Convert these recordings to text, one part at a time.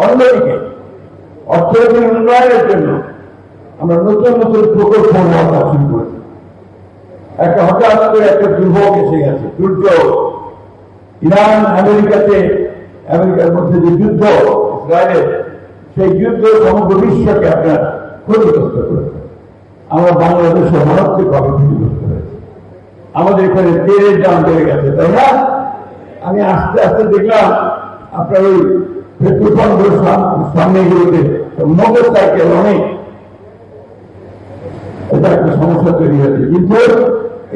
অন্যদিকে অর্থনৈতিক উন্নয়নের জন্য আমরা নতুন নতুন প্রকল্প নেওয়া শুরু করেছি। একটা হঠাৎ করে একটা দুর্ভোগ এসে গেছে, দুর্যোগ। ইরান আমেরিকার মধ্যে যে যুদ্ধ, ইসরায়েলের, সেই যুদ্ধ সমগ্র বিশ্বকে আপনার ক্ষতিগ্রস্ত করেছে। আমরা বাংলাদেশের মারাত্মকভাবে ক্ষতিগ্রস্ত হয়েছে। আমাদের এখানে তেলের দাম বেড়ে গেছে, তাই না? আমি আস্তে আস্তে দেখলাম আপনার ওই পেট্রোল পাম্পের সামনে গুলোতে মোটর সাইকেল অনেক, এটা একটা সমস্যা তৈরি হয়েছে। কিন্তু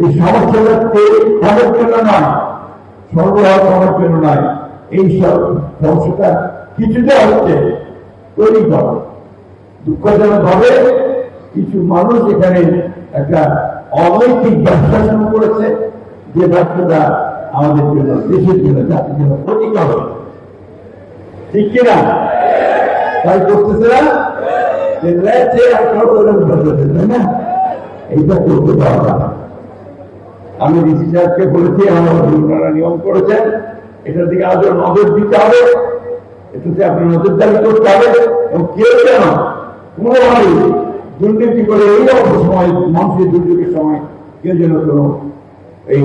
এই সমস্যাটা তেল কমার জন্য নয়, সরবরাহ কমার জন্য নয়, এই সব সমস্যাটা কিছুটা হচ্ছে তৈরি করা। দুঃখজনক ভাবে কিছু মানুষ এখানে একটা অনৈতিক ব্যবসা শুরু করেছে, যে ব্যবসাটা আমাদের জন্য, দেশের জন্য, জাতির জন্য ক্ষতিকর হবে, ঠিক কিনা? তাই করতেছে না, তাই না? এইটা করতে পারবে না। আমি ডিসি সাহেবকে বলেছি, ওনারা নিয়ম করেছেন, এটার দিকে আরো নজর দিতে হবে, এটাতে আপনি নজরদারি করতে হবে। এবং কেউ যেন কোনোভাবে দুর্নীতি করে এই সময়, মানুষের দুর্যোগের সময় কেউ যেন কোনো এই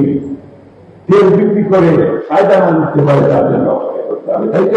তেল বিক্রি করে ফায়দা না নিতে পারে, তার জন্য আমি দায়িত্ব